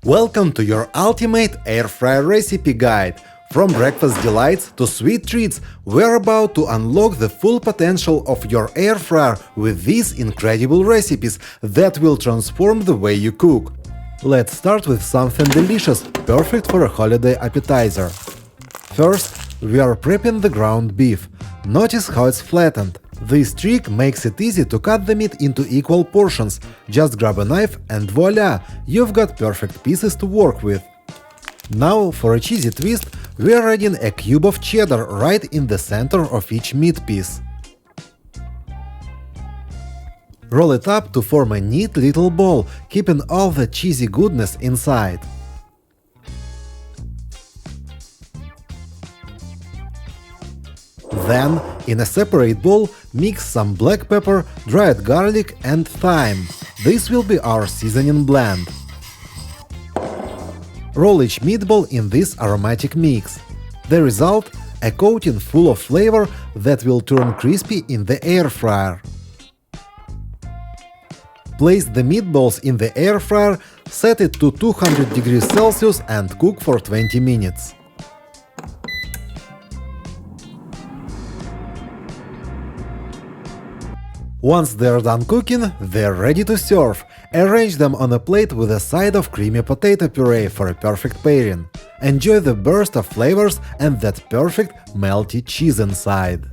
Welcome to your ultimate air fryer recipe guide. From breakfast delights to sweet treats, we're about to unlock the full potential of your air fryer with these incredible recipes that will transform the way you cook. Let's start with something delicious, perfect for a holiday appetizer. First, we are prepping the ground beef. Notice how it's flattened. This trick makes it easy to cut the meat into equal portions. Just grab a knife and voila, you've got perfect pieces to work with. Now, for a cheesy twist, we are adding a cube of cheddar right in the center of each meat piece. Roll it up to form a neat little ball, keeping all the cheesy goodness inside. Then, in a separate bowl, mix some black pepper, dried garlic and thyme. This will be our seasoning blend. Roll each meatball in this aromatic mix. The result? A coating full of flavor that will turn crispy in the air fryer. Place the meatballs in the air fryer, set it to 200 degrees Celsius and cook for 20 minutes. Once they're done cooking, they're ready to serve. Arrange them on a plate with a side of creamy potato puree for a perfect pairing. Enjoy the burst of flavors and that perfect melty cheese inside.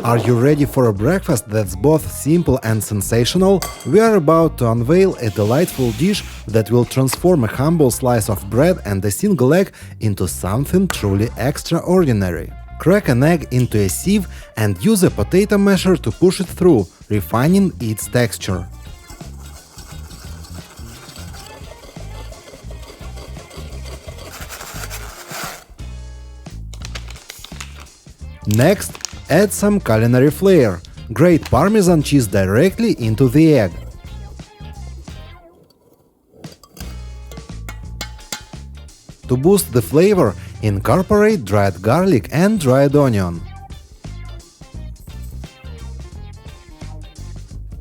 Are you ready for a breakfast that's both simple and sensational? We are about to unveil a delightful dish that will transform a humble slice of bread and a single egg into something truly extraordinary. Crack an egg into a sieve and use a potato masher to push it through, refining its texture. Next, add some culinary flair. Grate Parmesan cheese directly into the egg. To boost the flavor, incorporate dried garlic and dried onion.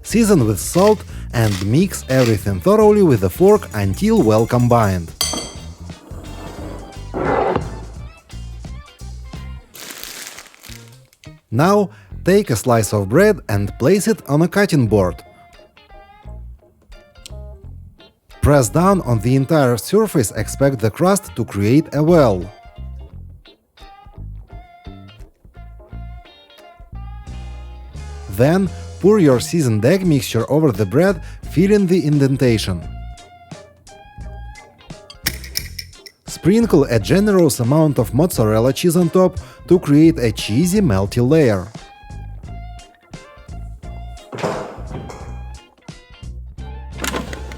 Season with salt and mix everything thoroughly with a fork until well combined. Now, take a slice of bread and place it on a cutting board. Press down on the entire surface, expect the crust to create a well. Then, pour your seasoned egg mixture over the bread, filling the indentation. Sprinkle a generous amount of mozzarella cheese on top to create a cheesy, melty layer.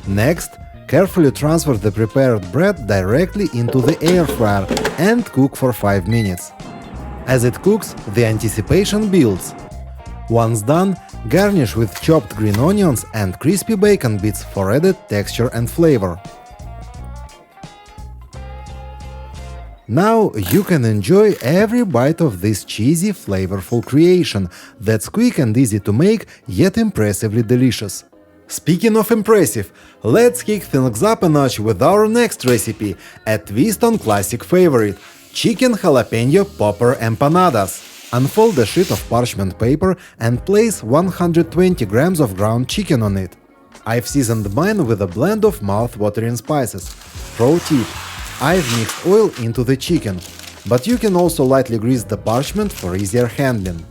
Next, carefully transfer the prepared bread directly into the air fryer and cook for 5 minutes. As it cooks, the anticipation builds. Once done, garnish with chopped green onions and crispy bacon bits for added texture and flavor. Now you can enjoy every bite of this cheesy, flavorful creation that's quick and easy to make, yet impressively delicious. Speaking of impressive, let's kick things up a notch with our next recipe, a twist on classic favorite, chicken jalapeno popper empanadas. Unfold a sheet of parchment paper and place 120 grams of ground chicken on it. I've seasoned mine with a blend of mouth-watering spices. Pro tip: I've mixed oil into the chicken, but you can also lightly grease the parchment for easier handling.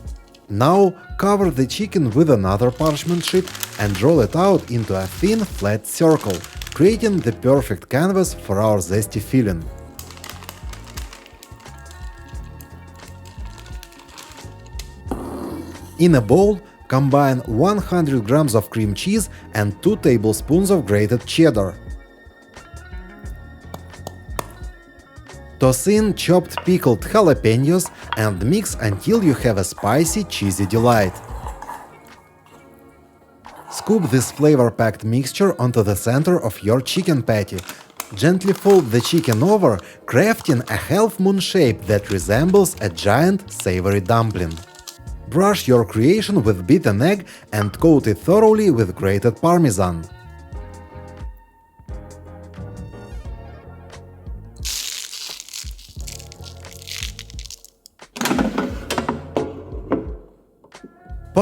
Now, cover the chicken with another parchment sheet and roll it out into a thin, flat circle, creating the perfect canvas for our zesty filling. In a bowl, combine 100 grams of cream cheese and 2 tablespoons of grated cheddar. Toss in chopped pickled jalapenos and mix until you have a spicy, cheesy delight. Scoop this flavor-packed mixture onto the center of your chicken patty. Gently fold the chicken over, crafting a half-moon shape that resembles a giant, savory dumpling. Brush your creation with beaten egg and coat it thoroughly with grated Parmesan.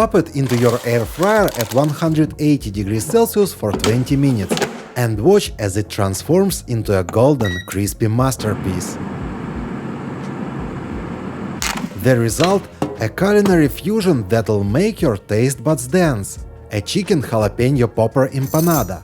Pop it into your air fryer at 180 degrees Celsius for 20 minutes and watch as it transforms into a golden, crispy masterpiece. The result? A culinary fusion that'll make your taste buds dance. A chicken jalapeno popper empanada.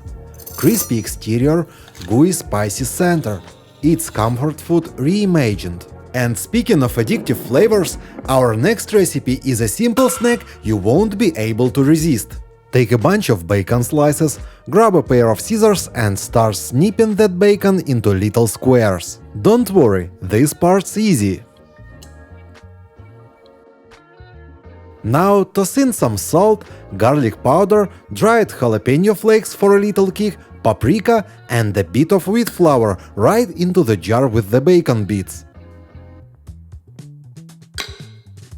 Crispy exterior, gooey spicy center. It's comfort food reimagined. And speaking of addictive flavors, our next recipe is a simple snack you won't be able to resist. Take a bunch of bacon slices, grab a pair of scissors and start snipping that bacon into little squares. Don't worry, this part's easy. Now toss in some salt, garlic powder, dried jalapeno flakes for a little kick, paprika and a bit of wheat flour right into the jar with the bacon bits.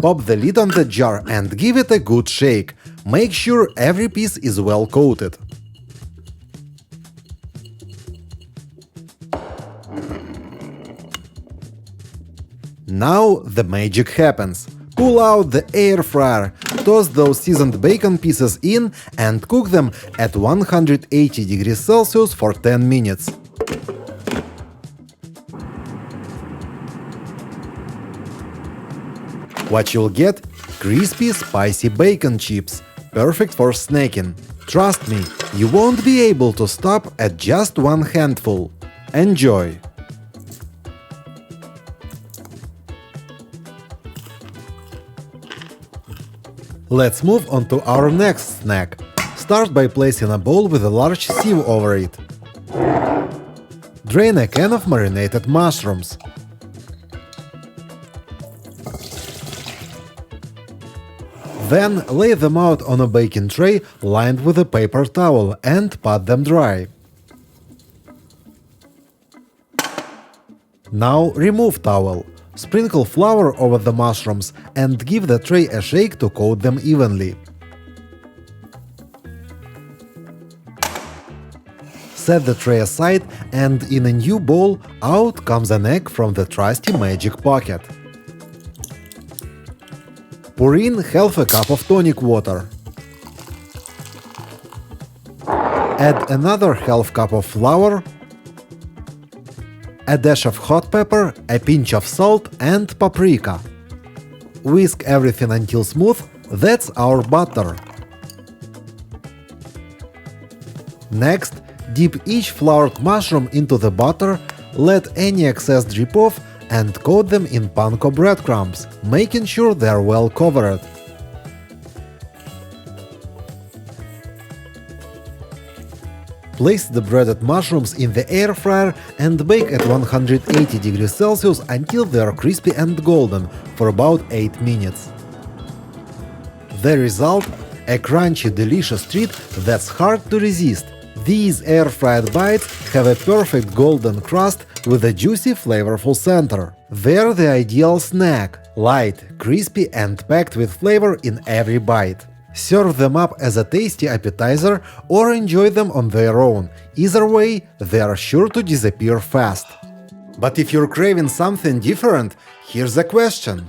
Pop the lid on the jar and give it a good shake. Make sure every piece is well coated. Now the magic happens. Pull out the air fryer, toss those seasoned bacon pieces in and cook them at 180 degrees Celsius for 10 minutes. What you'll get? Crispy, spicy bacon chips, perfect for snacking. Trust me, you won't be able to stop at just one handful. Enjoy! Let's move on to our next snack. Start by placing a bowl with a large sieve over it. Drain a can of marinated mushrooms. Then lay them out on a baking tray lined with a paper towel and pat them dry. Now remove towel. Sprinkle flour over the mushrooms and give the tray a shake to coat them evenly. Set the tray aside and in a new bowl out comes an egg from the trusty magic pocket. Pour in half a cup of tonic water. Add another half cup of flour, a dash of hot pepper, a pinch of salt and paprika. Whisk everything until smooth. That's our butter. Next, dip each floured mushroom into the butter, let any excess drip off and coat them in panko breadcrumbs, making sure they are well covered. Place the breaded mushrooms in the air fryer and bake at 180 degrees Celsius until they are crispy and golden for about 8 minutes. The result? A crunchy, delicious treat that's hard to resist. These air-fried bites have a perfect golden crust with a juicy, flavorful center. They're the ideal snack, light, crispy and packed with flavor in every bite. Serve them up as a tasty appetizer or enjoy them on their own. Either way, they are sure to disappear fast. But if you're craving something different, here's a question.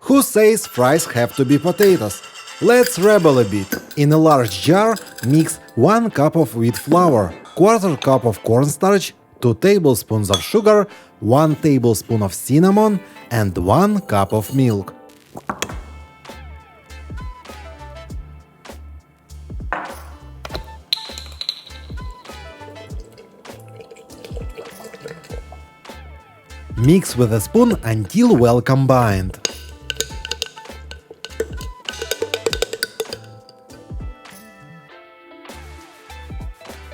Who says fries have to be potatoes? Let's rebel a bit. In a large jar, mix 1 cup of wheat flour, 1/4 cup of cornstarch, 2 tablespoons of sugar, 1 tablespoon of cinnamon, and 1 cup of milk. Mix with a spoon until well combined.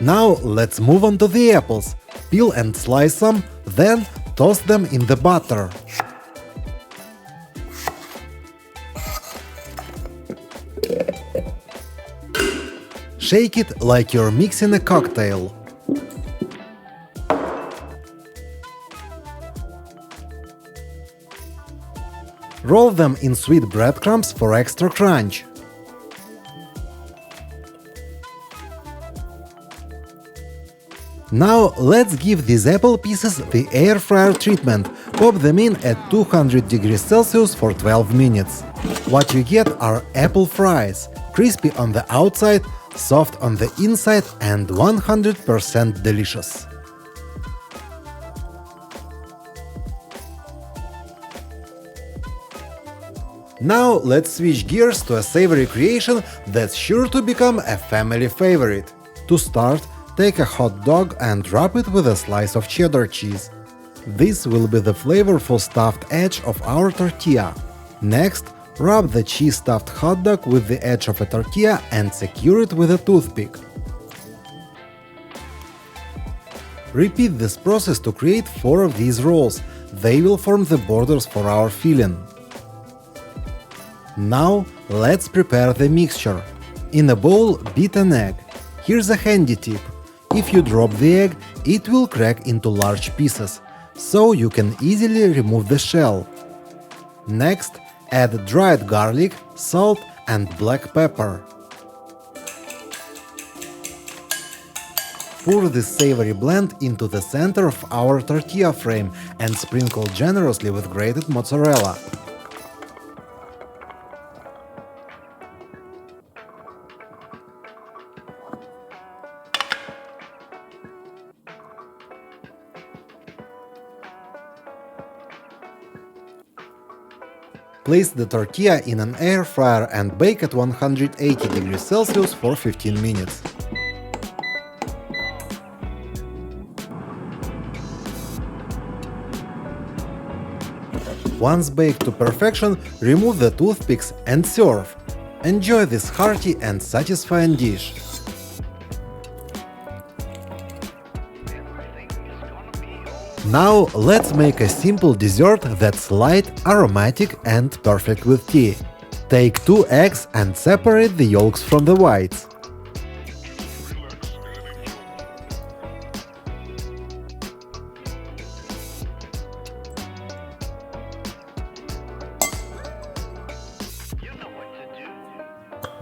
Now let's move on to the apples. Peel and slice some, then toss them in the butter. Shake it like you're mixing a cocktail. Roll them in sweet breadcrumbs for extra crunch. Now let's give these apple pieces the air fryer treatment. Pop them in at 200 degrees Celsius for 12 minutes. What you get are apple fries. crispy on the outside, soft on the inside, and 100% delicious. Now let's switch gears to a savory creation that's sure to become a family favorite. To start, take a hot dog and wrap it with a slice of cheddar cheese. This will be the flavorful stuffed edge of our tortilla. Next, rub the cheese-stuffed hot dog with the edge of a tortilla and secure it with a toothpick. Repeat this process to create 4 of these rolls. They will form the borders for our filling. Now, let's prepare the mixture. In a bowl, beat an egg. Here's a handy tip. If you drop the egg, it will crack into large pieces, so you can easily remove the shell. Next, add dried garlic, salt, and black pepper. Pour this savory blend into the center of our tortilla frame and sprinkle generously with grated mozzarella. Place the tortilla in an air fryer and bake at 180 degrees Celsius for 15 minutes. Once baked to perfection, remove the toothpicks and serve. Enjoy this hearty and satisfying dish. Now let's make a simple dessert that's light, aromatic, and perfect with tea. Take 2 eggs and separate the yolks from the whites.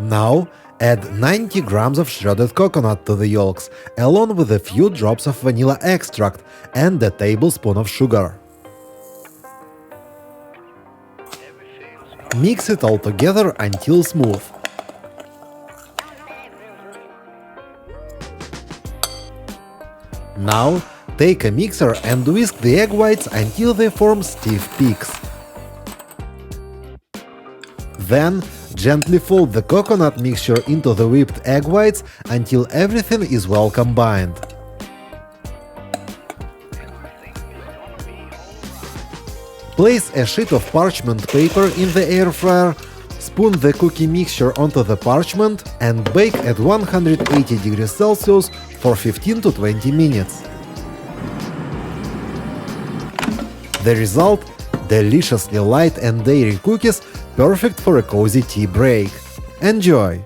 Now, add 90 grams of shredded coconut to the yolks, along with a few drops of vanilla extract and a tablespoon of sugar. Mix it all together until smooth. Now, take a mixer and whisk the egg whites until they form stiff peaks. Then, gently fold the coconut mixture into the whipped egg whites until everything is well combined. Place a sheet of parchment paper in the air fryer, spoon the cookie mixture onto the parchment and bake at 180 degrees Celsius for 15 to 20 minutes. The result? Deliciously light and dairy cookies, perfect for a cozy tea break. Enjoy!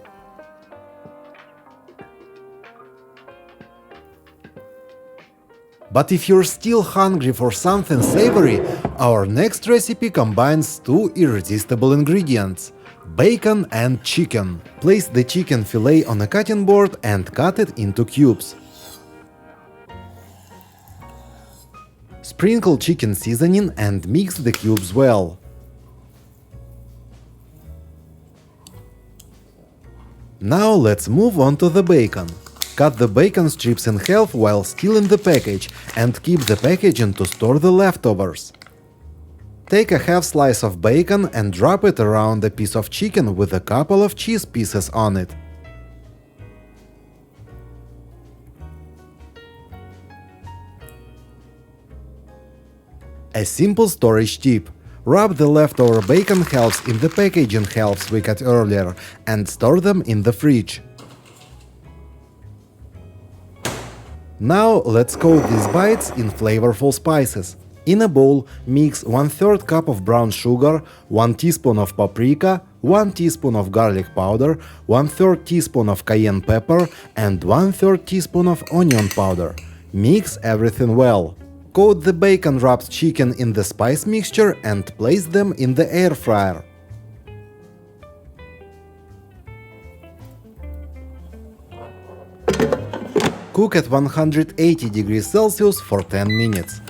But if you're still hungry for something savory, our next recipe combines 2 irresistible ingredients: bacon and chicken. Place the chicken fillet on a cutting board and cut it into cubes. Sprinkle chicken seasoning and mix the cubes well. Now let's move on to the bacon. Cut the bacon strips in half while still in the package and keep the packaging to store the leftovers. Take a half slice of bacon and drop it around a piece of chicken with a couple of cheese pieces on it. A simple storage tip. Wrap the leftover bacon halves in the packaging halves we cut earlier and store them in the fridge. Now let's coat these bites in flavorful spices. In a bowl, mix 1/3 cup of brown sugar, 1 teaspoon of paprika, 1 teaspoon of garlic powder, 1/3 teaspoon of cayenne pepper, and 1/3 teaspoon of onion powder. Mix everything well. Coat the bacon-wrapped chicken in the spice mixture and place them in the air fryer. Cook at 180 degrees Celsius for 10 minutes.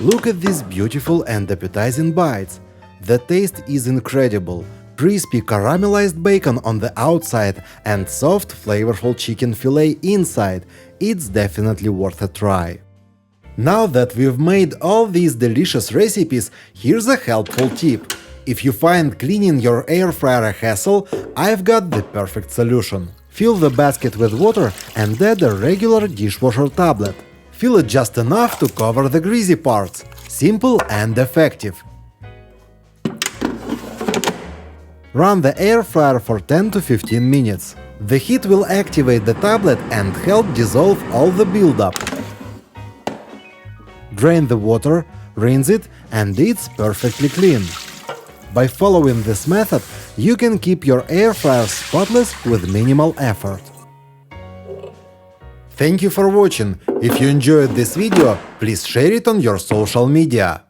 Look at these beautiful and appetizing bites. The taste is incredible. Crispy caramelized bacon on the outside and soft flavorful chicken fillet inside. It's definitely worth a try. Now that we've made all these delicious recipes, here's a helpful tip. If you find cleaning your air fryer a hassle, I've got the perfect solution. Fill the basket with water and add a regular dishwasher tablet. Fill it just enough to cover the greasy parts. Simple and effective. Run the air fryer for 10 to 15 minutes. The heat will activate the tablet and help dissolve all the buildup. Drain the water, rinse it, and it's perfectly clean. By following this method, you can keep your air fryer spotless with minimal effort. Thank you for watching. If you enjoyed this video, please share it on your social media.